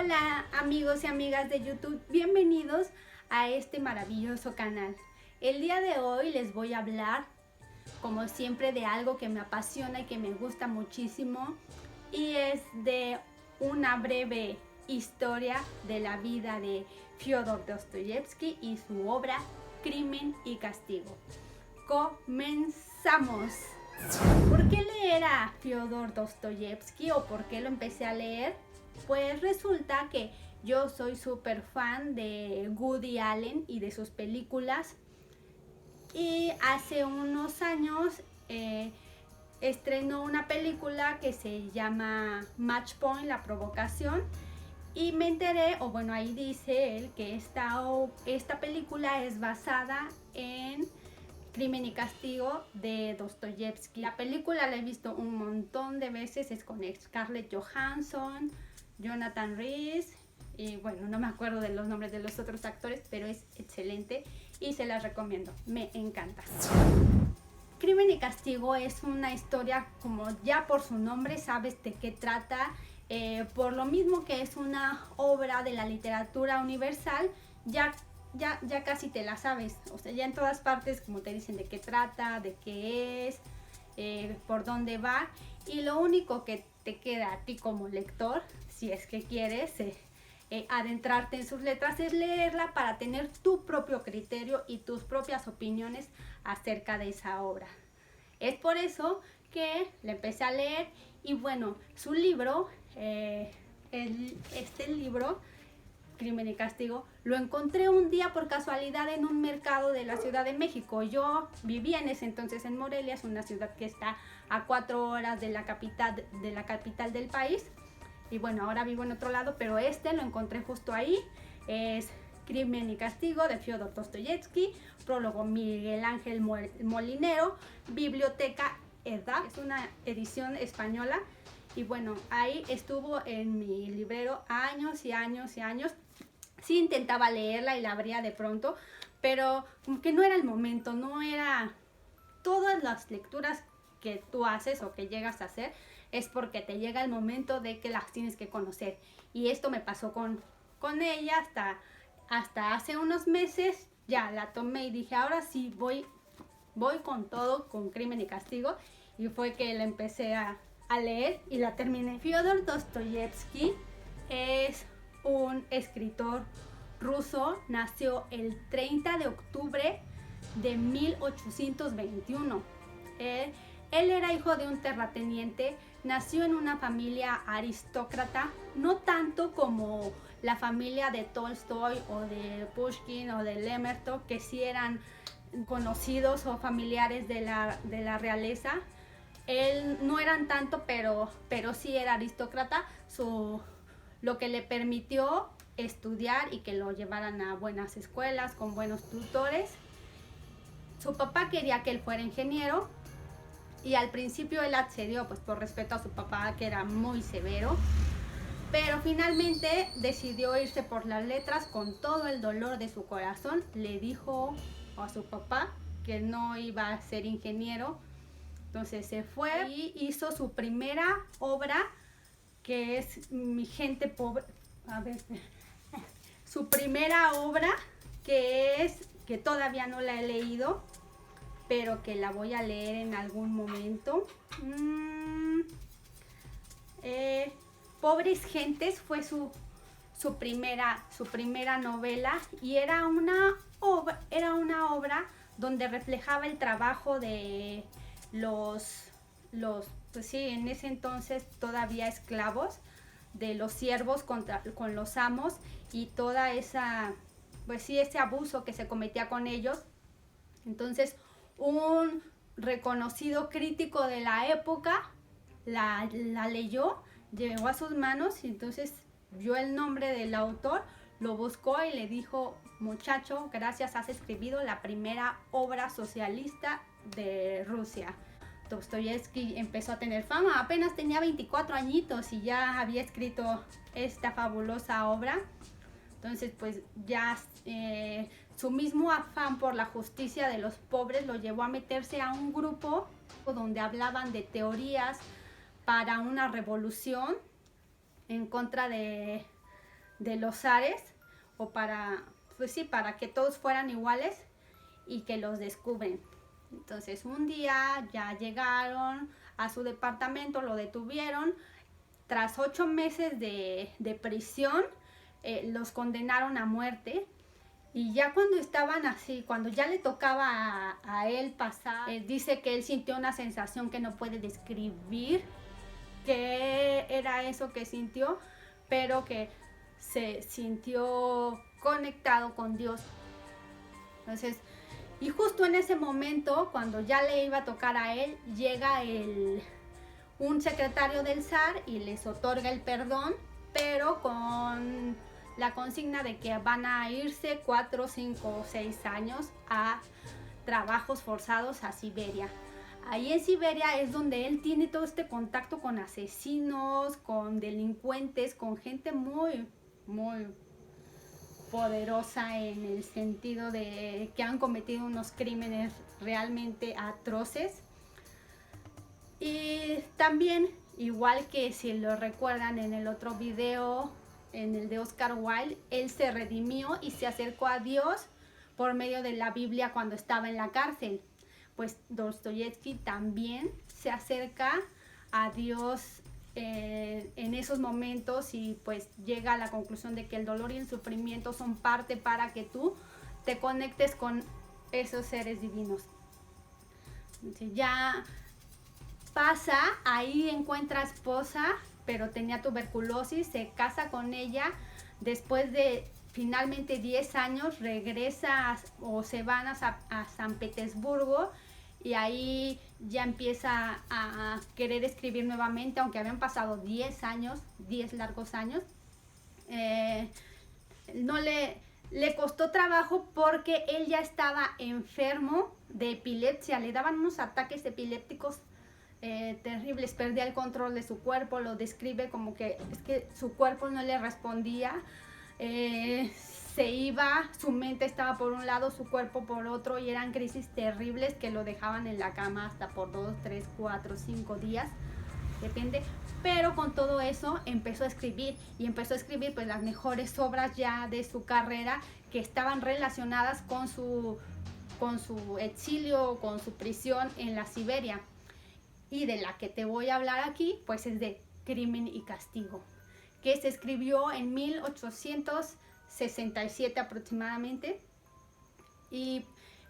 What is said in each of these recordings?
Hola amigos y amigas de YouTube, bienvenidos a este maravilloso canal. El día de hoy les voy a hablar, como siempre, de algo que me apasiona y que me gusta muchísimo, y es de una breve historia de la vida de Fyodor Dostoyevsky y su obra Crimen y Castigo. ¡Comenzamos! ¿Por qué leer a Fyodor Dostoyevsky o por qué lo empecé a leer? Pues resulta que yo soy súper fan de Woody Allen y de sus películas, y hace unos años estrenó una película que se llama Match Point, La Provocación, y me enteré, o bueno, ahí dice él que esta película es basada en Crimen y Castigo de Dostoyevsky. La película la he visto un montón de veces, es con Scarlett Johansson, Jonathan Rhys y bueno, no me acuerdo de los nombres de los otros actores, pero es excelente y se las recomiendo, me encanta. Crimen y Castigo es una historia, como ya por su nombre sabes de qué trata, por lo mismo que es una obra de la literatura universal, ya casi te la sabes, o sea, ya en todas partes como te dicen de qué trata, de qué es, por dónde va, y lo único que te queda a ti como lector, si es que quieres adentrarte en sus letras, es leerla para tener tu propio criterio y tus propias opiniones acerca de esa obra. Es por eso que la empecé a leer y bueno, su libro, este libro, Crimen y Castigo, lo encontré un día por casualidad en un mercado de la Ciudad de México. Yo vivía en ese entonces en Morelia, es una ciudad que está a 4 horas de la capital del país. Y bueno, ahora vivo en otro lado, pero lo encontré justo ahí. Es Crimen y Castigo de Fyodor Dostoyevsky, prólogo Miguel Ángel Molinero, biblioteca EDA, es una edición española. Y bueno, ahí estuvo en mi librero años y años y años. Sí intentaba leerla y la abría de pronto, pero como que no era el momento, no era... Todas las lecturas que tú haces o que llegas a hacer es porque te llega el momento de que las tienes que conocer. Y esto me pasó con ella hasta hace unos meses. Ya la tomé y dije, ahora sí voy con todo, con Crimen y Castigo. Y fue que la empecé a leer y la terminé. Fyodor Dostoyevsky es un escritor ruso, nació el 30 de octubre de 1821. Él era hijo de un terrateniente, nació en una familia aristócrata, no tanto como la familia de Tolstoy o de Pushkin o de Lermontov, que sí eran conocidos o familiares de la realeza. Él no eran tanto, pero sí era aristócrata, lo que le permitió estudiar y que lo llevaran a buenas escuelas con buenos tutores. Su papá quería que él fuera ingeniero y al principio él accedió, pues por respeto a su papá, que era muy severo, pero finalmente decidió irse por las letras. Con todo el dolor de su corazón le dijo a su papá que no iba a ser ingeniero. Entonces se fue y hizo su primera obra, que es Mi gente pobre. A ver, su primera obra, que todavía no la he leído, pero que la voy a leer en algún momento. Pobres Gentes fue su primera novela, y era una obra donde reflejaba el trabajo de pues sí, en ese entonces todavía esclavos, de los siervos con los amos, y toda esa, pues sí, ese abuso que se cometía con ellos. Entonces, un reconocido crítico de la época la leyó, llegó a sus manos, y entonces vio el nombre del autor, lo buscó y le dijo: muchacho, gracias, has escrito la primera obra socialista de Rusia. Dostoyevsky empezó a tener fama, apenas tenía 24 añitos y ya había escrito esta fabulosa obra. Entonces pues ya su mismo afán por la justicia de los pobres lo llevó a meterse a un grupo donde hablaban de teorías para una revolución en contra de de los zares, o para, pues sí, para que todos fueran iguales, y que los descubren. Entonces un día ya llegaron a su departamento, lo detuvieron. Tras 8 meses de prisión, los condenaron a muerte. Y ya cuando estaban así, cuando ya le tocaba a él pasar, dice que él sintió una sensación que no puede describir qué era eso que sintió, pero que se sintió conectado con Dios. Entonces, y justo en ese momento, cuando ya le iba a tocar a él, llega un secretario del zar y les otorga el perdón, pero con la consigna de que van a irse 4, 5 o 6 años a trabajos forzados a Siberia. Ahí en Siberia es donde él tiene todo este contacto con asesinos, con delincuentes, con gente muy, muy poderosa, en el sentido de que han cometido unos crímenes realmente atroces. Y también, igual que si lo recuerdan en el otro video, en el de Oscar Wilde, él se redimió y se acercó a Dios por medio de la Biblia cuando estaba en la cárcel. Pues Dostoyevsky también se acerca a Dios en esos momentos, y pues llega a la conclusión de que el dolor y el sufrimiento son parte para que tú te conectes con esos seres divinos. Entonces ya pasa, ahí encuentra esposa, pero tenía tuberculosis, se casa con ella. Después de finalmente 10 años regresa o se van a San Petersburgo, y ahí ya empieza a querer escribir nuevamente, aunque habían pasado 10 años, 10 largos años. No le costó trabajo porque él ya estaba enfermo de epilepsia, le daban unos ataques epilépticos terribles, perdía el control de su cuerpo, lo describe como que es que su cuerpo no le respondía, se iba, su mente estaba por un lado, su cuerpo por otro, y eran crisis terribles que lo dejaban en la cama hasta por 2, 3, 4, 5 días, depende. Pero con todo eso empezó a escribir, y empezó a escribir pues las mejores obras ya de su carrera, que estaban relacionadas con su exilio, con su prisión en la Siberia. Y de la que te voy a hablar aquí, pues es de Crimen y Castigo, que se escribió en 1867 aproximadamente. Y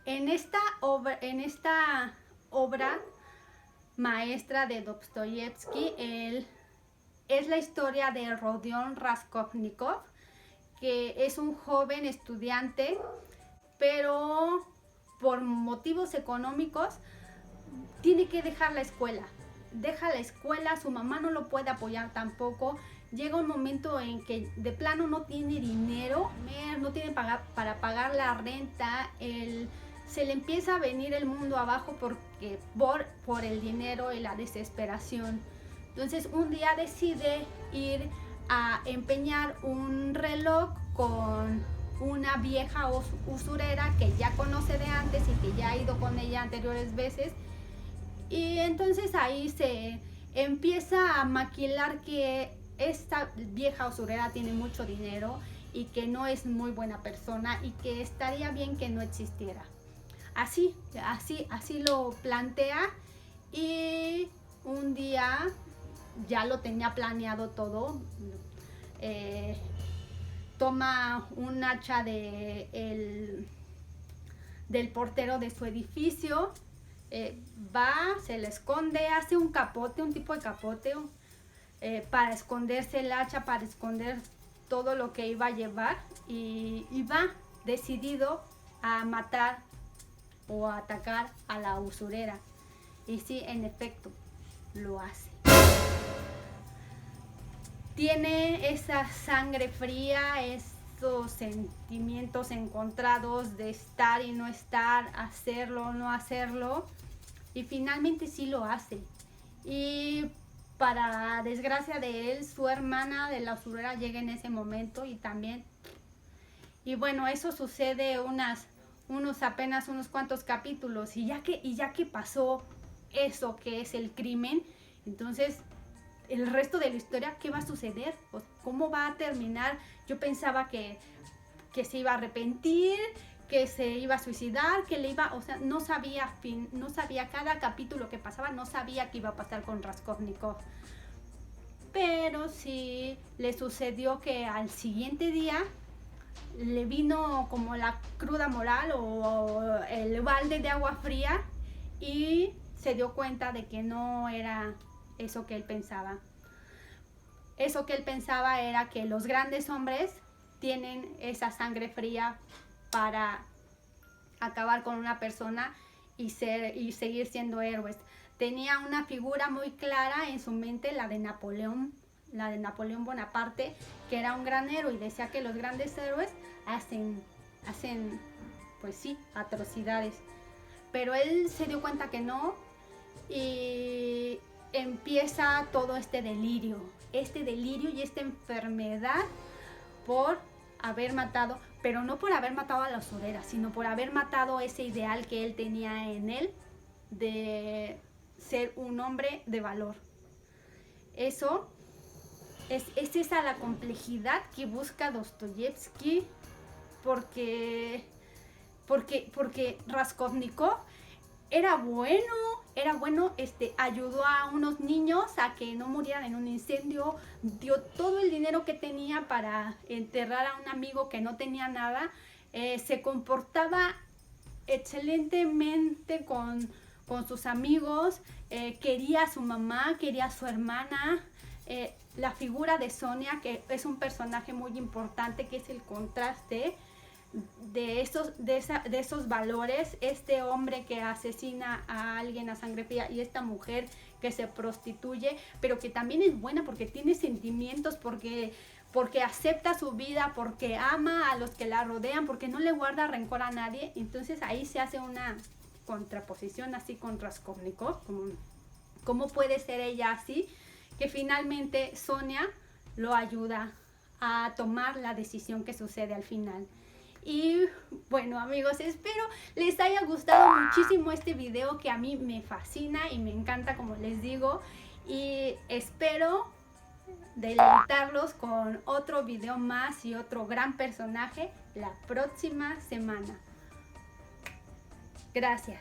en esta obra maestra de Dostoyevsky, es la historia de Rodion Raskolnikov, que es un joven estudiante, pero por motivos económicos tiene que dejar la escuela. Deja la escuela, su mamá no lo puede apoyar tampoco. Llega un momento en que de plano no tiene dinero, no tiene para pagar la renta. Se le empieza a venir el mundo abajo porque por el dinero y la desesperación. Entonces un día decide ir a empeñar un reloj con una vieja usurera que ya conoce de antes y que ya ha ido con ella anteriores veces. Y entonces ahí se empieza a maquilar que esta vieja usurera tiene mucho dinero y que no es muy buena persona y que estaría bien que no existiera. Así lo plantea, y un día ya lo tenía planeado todo. Toma un hacha del portero de su edificio, va, se le esconde, hace un capote, un tipo de capote, para esconderse el hacha, para esconder todo lo que iba a llevar, y va decidido a matar o a atacar a la usurera. Y sí, en efecto, lo hace. Tiene esa sangre fría, esos sentimientos encontrados de estar y no estar, hacerlo o no hacerlo, y finalmente sí lo hace. Y para desgracia de él, su hermana de la usurera llega en ese momento y también. Y bueno, eso sucede apenas unos cuantos capítulos, y ya que pasó eso que es el crimen, entonces el resto de la historia, ¿qué va a suceder? Pues, ¿cómo va a terminar? Yo pensaba que se iba a arrepentir, que se iba a suicidar, que le iba, o sea, no sabía cada capítulo que pasaba, no sabía qué iba a pasar con Raskolnikov. Pero sí le sucedió que al siguiente día le vino como la cruda moral o el balde de agua fría y se dio cuenta de que no era eso que él pensaba. Eso que él pensaba era que los grandes hombres tienen esa sangre fría para acabar con una persona y seguir siendo héroes. Tenía una figura muy clara en su mente, la de Napoleón Bonaparte, que era un gran héroe y decía que los grandes héroes hacen pues sí, atrocidades. Pero él se dio cuenta que no y empieza todo este delirio y esta enfermedad por haber matado, pero no por haber matado a la usurera, sino por haber matado ese ideal que él tenía en él de ser un hombre de valor. Eso es esa la complejidad que busca Dostoyevsky, porque Raskolnikov era bueno, ayudó a unos niños a que no murieran en un incendio, dio todo el dinero que tenía para enterrar a un amigo que no tenía nada, se comportaba excelentemente con sus amigos, quería a su mamá, quería a su hermana. La figura de Sonia, que es un personaje muy importante, que es el contraste de esos valores, este hombre que asesina a alguien a sangre fría y esta mujer que se prostituye, pero que también es buena porque tiene sentimientos, porque acepta su vida, porque ama a los que la rodean, porque no le guarda rencor a nadie. Entonces ahí se hace una contraposición así con Raskolnikov, ¿cómo puede ser ella así? Que finalmente Sonia lo ayuda a tomar la decisión que sucede al final. Y bueno, amigos, espero les haya gustado muchísimo este video, que a mí me fascina y me encanta, como les digo, y espero deleitarlos con otro video más y otro gran personaje la próxima semana. Gracias.